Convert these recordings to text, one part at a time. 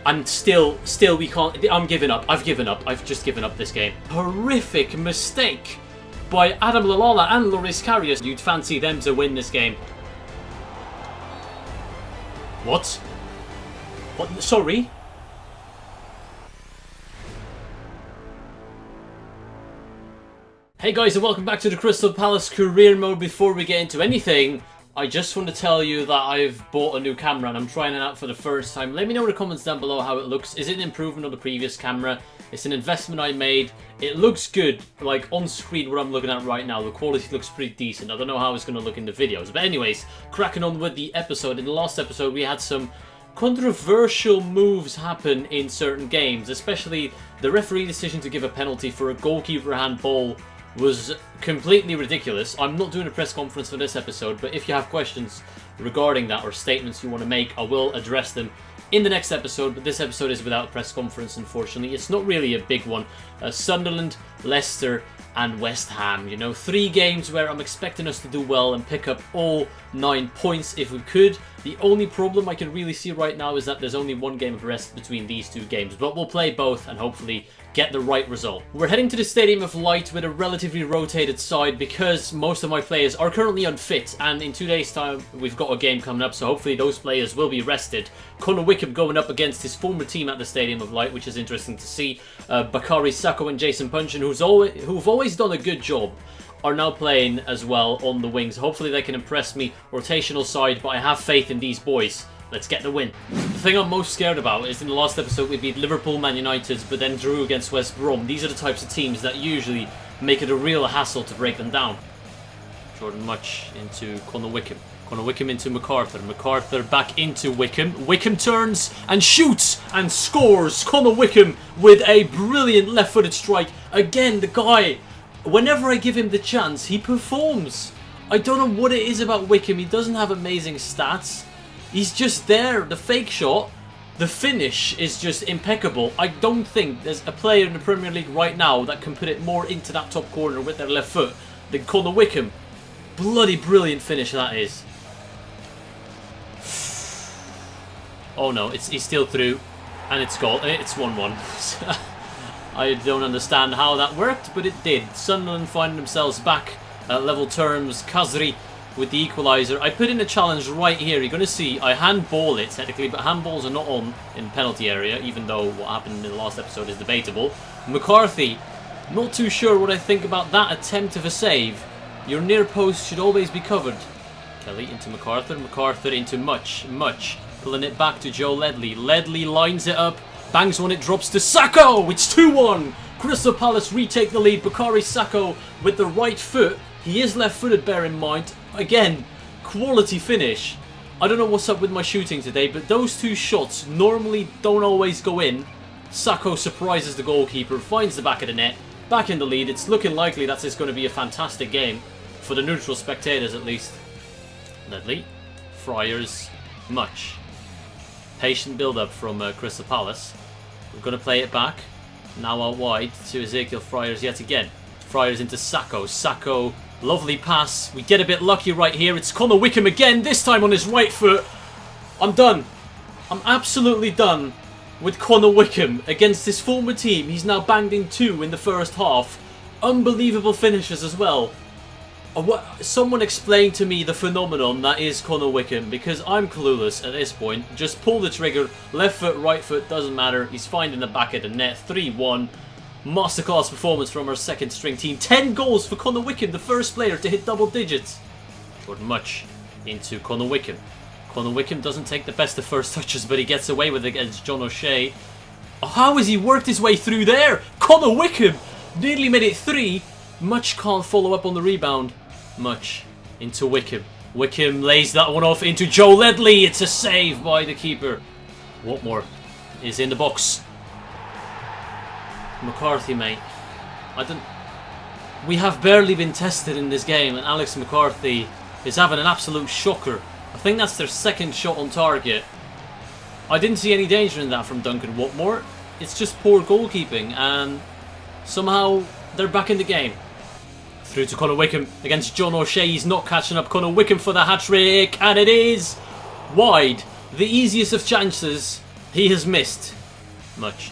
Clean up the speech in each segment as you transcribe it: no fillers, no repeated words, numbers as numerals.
And still we can't. I'm giving up. I've given up. I've just given up this game. Horrific mistake by Adam Lallana and Loris Karius. You'd fancy them to win this game. What? What? Sorry? Hey guys, and welcome back to the Crystal Palace career mode. Before we get into anything, I just want to tell you that I've bought a new camera and I'm trying it out for the first time. Let me know in the comments down below how it looks. Is it an improvement on the previous camera? It's an investment I made. It looks good, like on screen what I'm looking at right now. The quality looks pretty decent. I don't know how it's going to look in the videos. But anyways, cracking on with the episode. In the last episode we had some controversial moves happen in certain games. Especially the referee decision to give a penalty for a goalkeeper handball was completely ridiculous. I'm not doing a press conference for this episode, but if you have questions regarding that or statements you want to make, I will address them in the next episode. But this episode is without a press conference, unfortunately. It's not really a big one. Sunderland, Leicester and West Ham. You know, 3 games where I'm expecting us to do well and pick up all 9 points if we could. The only problem I can really see right now is that there's only 1 game of rest between these 2 games. But we'll play both and hopefully get the right result. We're heading to the Stadium of Light with a relatively rotated side because most of my players are currently unfit, and in 2 days time we've got a game coming up, so hopefully those players will be rested. Connor Wickham going up against his former team at the Stadium of Light, which is interesting to see. Bakary Sakho and Jason Punchin, who've always done a good job, are now playing as well on the wings. Hopefully they can impress me. Rotational side, but I have faith in these boys. Let's get the win. The thing I'm most scared about is in the last episode we beat Liverpool, Man United, but then drew against West Brom. These are the types of teams that usually make it a real hassle to break them down. Jordan Much into Connor Wickham. Connor Wickham into MacArthur. MacArthur back into Wickham. Wickham turns and shoots and scores. Connor Wickham with a brilliant left-footed strike. Again, the guy, whenever I give him the chance, he performs. I don't know what it is about Wickham. He doesn't have amazing stats. He's just there. The fake shot, the finish is just impeccable. I don't think there's a player in the Premier League right now that can put it more into that top corner with their left foot than Connor Wickham. Bloody brilliant finish that is. Oh no, he's still through. And it's goal. It's 1-1. I don't understand how that worked, but it did. Sunderland finding themselves back at level terms. Kazri with the equaliser. I put in a challenge right here. You're going to see I handball it technically, but handballs are not on in the penalty area, even though what happened in the last episode is debatable. McCarthy, not too sure what I think about that attempt of a save. Your near post should always be covered. Kelly into MacArthur. MacArthur into Much. Pulling it back to Joe Ledley. Ledley lines it up. Bangs one, it drops to Sakho. It's 2-1. Crystal Palace retake the lead. Bakary Sakho with the right foot. He is left-footed, bear in mind. Again, quality finish. I don't know what's up with my shooting today, but those 2 shots normally don't always go in. Sakho surprises the goalkeeper, finds the back of the net, back in the lead. It's looking likely that it's going to be a fantastic game, for the neutral spectators at least. Ledley, Friars, Much. Patient build-up from Crystal Palace. We're going to play it back. Now out wide to Ezekiel Friars yet again. Friars into Sakho. Sakho, lovely pass. We get a bit lucky right here. It's Connor Wickham again, this time on his right foot. I'm done. I'm absolutely done with Connor Wickham against his former team. He's now banged in 2 in the first half. Unbelievable finishes as well. Someone explain to me the phenomenon that is Connor Wickham, because I'm clueless at this point. Just pull the trigger. Left foot, right foot, doesn't matter. He's finding the back of the net. 3-1. Masterclass performance from our second string team. 10 goals for Connor Wickham, the first player to hit double digits. Jordan Much into Connor Wickham. Connor Wickham doesn't take the best of first touches, but he gets away with it against John O'Shea. Oh, how has he worked his way through there? Connor Wickham nearly made it 3. Much can't follow up on the rebound. Much into Wickham. Wickham lays that one off into Joe Ledley. It's a save by the keeper. Watmore is in the box. McCarthy, mate. We have barely been tested in this game, and Alex McCarthy is having an absolute shocker. I think that's their 2nd shot on target. I didn't see any danger in that from Duncan Watmore. It's just poor goalkeeping, and somehow they're back in the game. Through to Connor Wickham against John O'Shea. He's not catching up. Connor Wickham for the hat-trick, and it is wide. The easiest of chances he has missed.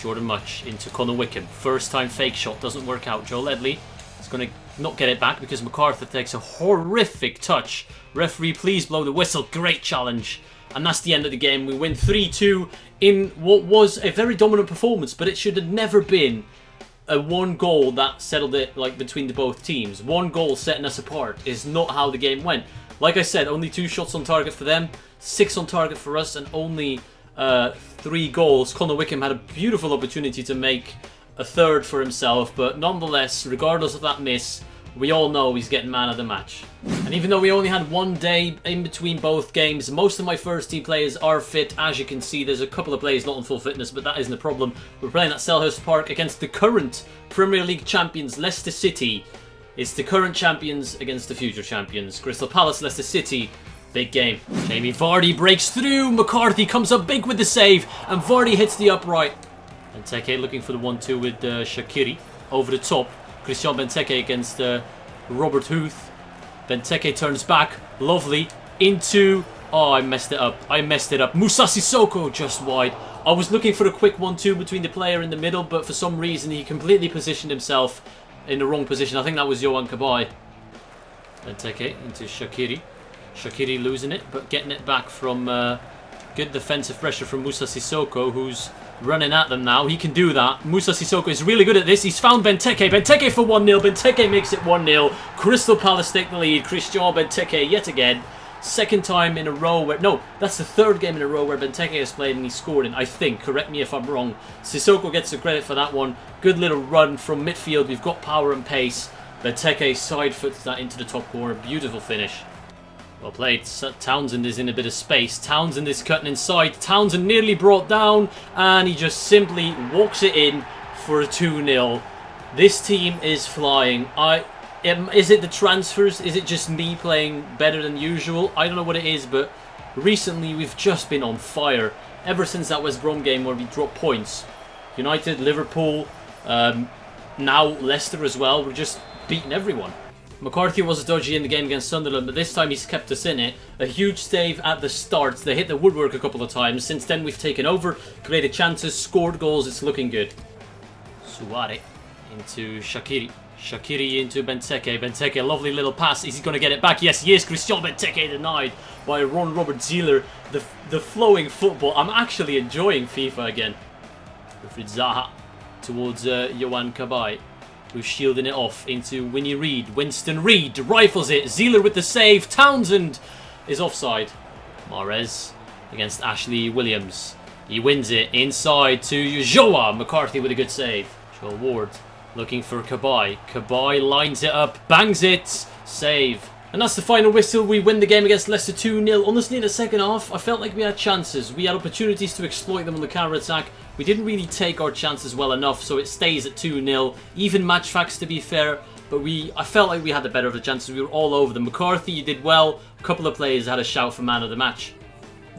Jordan Much into Conor Wickham. First time fake shot, doesn't work out. Joe Ledley is going to not get it back because MacArthur takes a horrific touch. Referee, please blow the whistle. Great challenge. And that's the end of the game. We win 3-2 in what was a very dominant performance, but it should have never been a one goal that settled it like between the both teams. One goal setting us apart is not how the game went. Like I said, only 2 shots on target for them, 6 on target for us, and only 3 goals. Conor Wickham had a beautiful opportunity to make a third for himself, but nonetheless, regardless of that miss, we all know he's getting man of the match. And even though we only had 1 day in between both games, most of my first team players are fit. As you can see, there's a couple of players not in full fitness, but that isn't a problem. We're playing at Selhurst Park against the current Premier League champions, Leicester City. It's the current champions against the future champions. Crystal Palace, Leicester City. Big game. Jamie Vardy breaks through. McCarthy comes up big with the save, and Vardy hits the upright. Benteke looking for the 1-2 with Shaqiri over the top. Christian Benteke against Robert Huth. Benteke turns back. Lovely. Into... Oh, I messed it up. Moussa Sissoko just wide. I was looking for a quick 1-2 between the player in the middle, but for some reason he completely positioned himself in the wrong position. I think that was Yohan Cabaye. Benteke into Shaqiri. Shaqiri losing it, but getting it back from good defensive pressure from Moussa Sissoko, who's running at them now. He can do that. Moussa Sissoko is really good at this. He's found Benteke. Benteke for 1-0. Benteke makes it 1-0. Crystal Palace take the lead. Christian Benteke yet again. Second time in a row where... No, that's the 3rd game in a row where Benteke has played and he scored in, I think. Correct me if I'm wrong. Sissoko gets the credit for that one. Good little run from midfield. We've got power and pace. Benteke side foots that into the top corner. Beautiful finish. Well played. Townsend is in a bit of space. Townsend is cutting inside. Townsend nearly brought down, and he just simply walks it in for a 2-0. This team is flying. Is it the transfers? Is it just me playing better than usual? I don't know what it is, but recently we've just been on fire. Ever since that West Brom game where we dropped points. United, Liverpool, now Leicester as well. We're just beating everyone. McCarthy was dodgy in the game against Sunderland, but this time he's kept us in it. A huge save at the start. They hit the woodwork a couple of times. Since then we've taken over, created chances, scored goals. It's looking good. Suare into Shaqiri. Shaqiri into Benteke. Benteke, a lovely little pass. Is he going to get it back? Yes, he is. Christian Benteke denied by Ron Robert Zieler. The flowing football. I'm actually enjoying FIFA again. Wilfried Zaha towards Yohan Cabaye, who's shielding it off into Winnie Reid. Winston Reid rifles it. Zieler with the save. Townsend is offside. Mahrez against Ashley Williams. He wins it inside to Joa. McCarthy with a good save. Joel Ward looking for Cabaye. Cabaye lines it up. Bangs it. Save. And that's the final whistle. We win the game against Leicester 2-0. Honestly, in the second half, I felt like we had chances. We had opportunities to exploit them on the counter-attack. We didn't really take our chances well enough, so it stays at 2-0. Even match facts, to be fair. But I felt like we had the better of the chances. We were all over them. McCarthy, you did well. A couple of players had a shout for man of the match.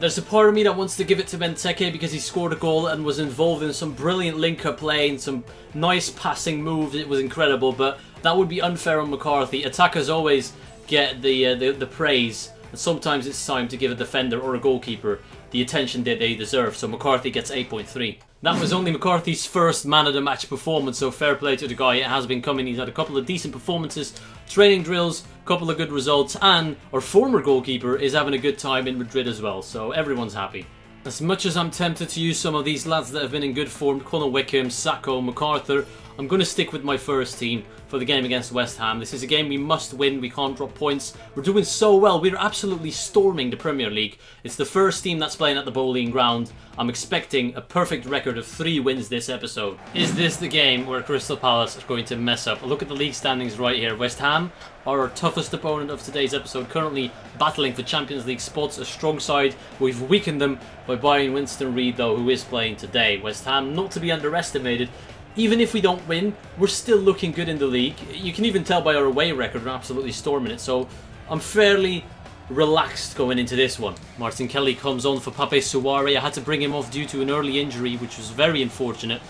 There's a part of me that wants to give it to Benteke because he scored a goal and was involved in some brilliant link-up play and some nice passing moves. It was incredible, but that would be unfair on McCarthy. Attackers always get the praise, and sometimes it's time to give a defender or a goalkeeper the attention that they deserve. So McCarthy gets 8.3. That was only McCarthy's first man of the match performance, so fair play to the guy. It has been coming. He's had a couple of decent performances, training drills, a couple of good results, and our former goalkeeper is having a good time in Madrid as well, so everyone's happy. As much as I'm tempted to use some of these lads that have been in good form, Conor Wickham, Sacco, MacArthur, I'm going to stick with my first team for the game against West Ham. This is a game we must win. We can't drop points. We're doing so well. We're absolutely storming the Premier League. It's the first team that's playing at the Bowling Ground. I'm expecting a perfect record of 3 wins this episode. Is this the game where Crystal Palace are going to mess up? Look at the league standings right here. West Ham are our toughest opponent of today's episode, currently battling for Champions League spots, a strong side. We've weakened them by buying Winston Reid, though, who is playing today. West Ham, not to be underestimated. Even if we don't win, we're still looking good in the league. You can even tell by our away record, we're absolutely storming it. So I'm fairly relaxed going into this one. Martin Kelly comes on for Pape Souare. I had to bring him off due to an early injury, which was very unfortunate.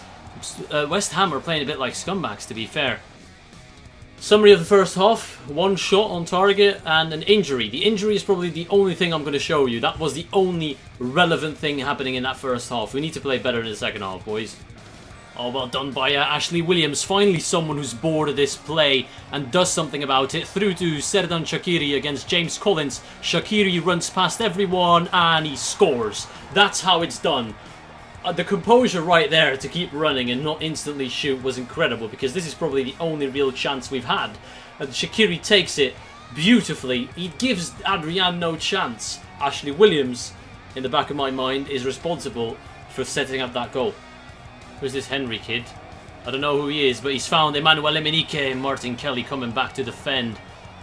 West Ham are playing a bit like scumbags, to be fair. Summary of the first half: 1 shot on target and an injury. The injury is probably the only thing I'm going to show you. That was the only relevant thing happening in that first half. We need to play better in the second half, boys. Oh, well done by Ashley Williams. Finally someone who's bored of this play and does something about it. Through to Serdan Shaqiri against James Collins. Shaqiri runs past everyone and he scores. That's how it's done. The composure right there to keep running and not instantly shoot was incredible, because this is probably the only real chance we've had. And Shaqiri takes it beautifully. He gives Adrian no chance. Ashley Williams, in the back of my mind, is responsible for setting up that goal. Who's this Henry kid? I don't know who he is, but he's found Emmanuel Emenike and Martin Kelly coming back to defend.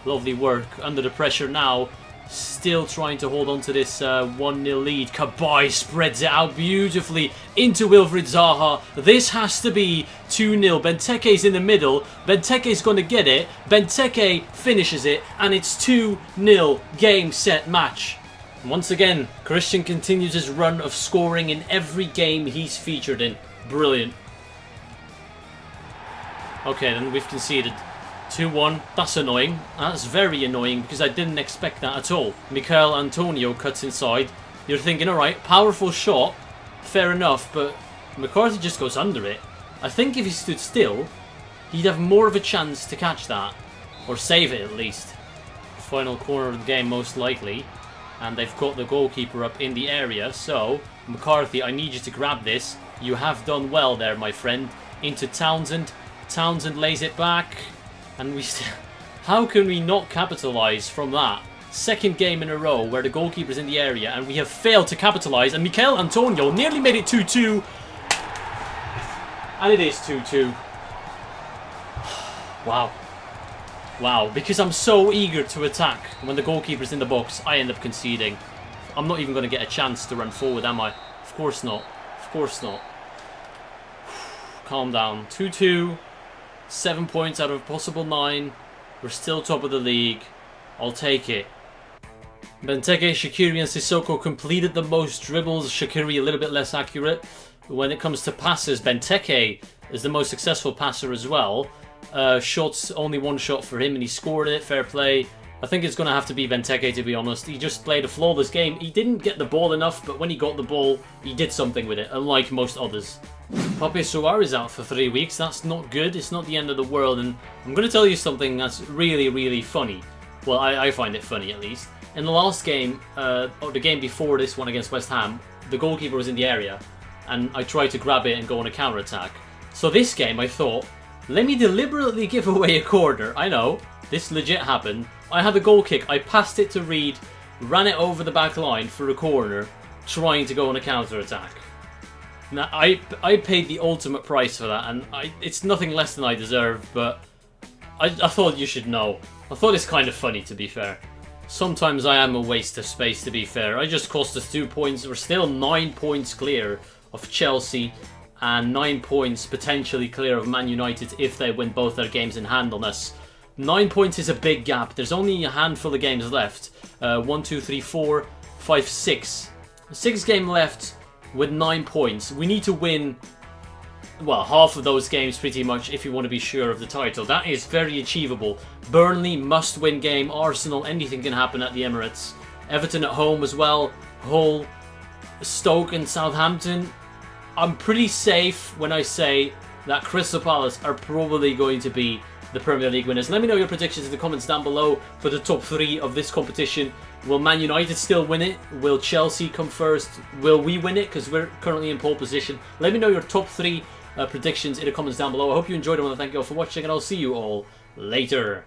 Lovely work. Under the pressure now. Still trying to hold on to this 1-0 lead. Kabay spreads it out beautifully into Wilfried Zaha. This has to be 2-0. Benteke's in the middle. Benteke's going to get it. Benteke finishes it. And it's 2-0 game, set, match. Once again, Christian continues his run of scoring in every game he's featured in. Brilliant. Okay, then we've conceded. 2-1. That's annoying. That's very annoying, because I didn't expect that at all. Mikel Antonio cuts inside. You're thinking, alright, powerful shot. Fair enough, but McCarthy just goes under it. I think if he stood still, he'd have more of a chance to catch that. Or save it, at least. Final corner of the game, most likely. And they've got the goalkeeper up in the area. So, McCarthy, I need you to grab this. You have done well there, my friend. Into Townsend. Townsend lays it back. And we how can we not capitalise from that? Second game in a row where the goalkeeper's in the area and we have failed to capitalise. And Mikel Antonio nearly made it 2-2. And it is 2-2. Wow. Wow. Because I'm so eager to attack when the goalkeeper's in the box, I end up conceding. I'm not even going to get a chance to run forward, am I? Of course not. Of course not. Calm down. 2-2. 7 points out of a possible 9. We're still top of the league. I'll take it. Benteke, Shaqiri and Sissoko completed the most dribbles. Shaqiri a little bit less accurate. When it comes to passes, Benteke is the most successful passer as well. Shots, only 1 shot for him and he scored it. Fair play. I think it's going to have to be Benteke, to be honest. He just played a flawless game. He didn't get the ball enough, but when he got the ball, he did something with it, unlike most others. Pape Suarez is out for 3 weeks. That's not good. It's not the end of the world. And I'm going to tell you something that's really, really funny. Well, I find it funny, at least. In the last game, or the game before this one against West Ham, the goalkeeper was in the area. And I tried to grab it and go on a counter-attack. So this game, I thought, let me deliberately give away a corner. I know, this legit happened. I had a goal kick. I passed it to Reed, ran it over the back line for a corner, trying to go on a counter-attack. Now, I paid the ultimate price for that, and it's nothing less than I deserve, but I thought you should know. I thought it's kind of funny, to be fair. Sometimes I am a waste of space, to be fair. I just cost us 2 points. We're still 9 points clear of Chelsea, and 9 points potentially clear of Man United if they win both their games in hand on us. 9 points is a big gap. There's only a handful of games left. 1, 2, 3, 4, 5, 6. 6 games left with 9 points. We need to win, well, half of those games pretty much if you want to be sure of the title. That is very achievable. Burnley, must-win game. Arsenal, anything can happen at the Emirates. Everton at home as well. Hull, Stoke and Southampton. I'm pretty safe when I say that Crystal Palace are probably going to be the Premier League winners. Let me know your predictions in the comments down below for the top 3 of this competition. Will Man United still win it? Will Chelsea come first? Will we win it? Because we're currently in pole position. Let me know your top 3 predictions in the comments down below. I hope you enjoyed it. I want to thank you all for watching, and I'll see you all later.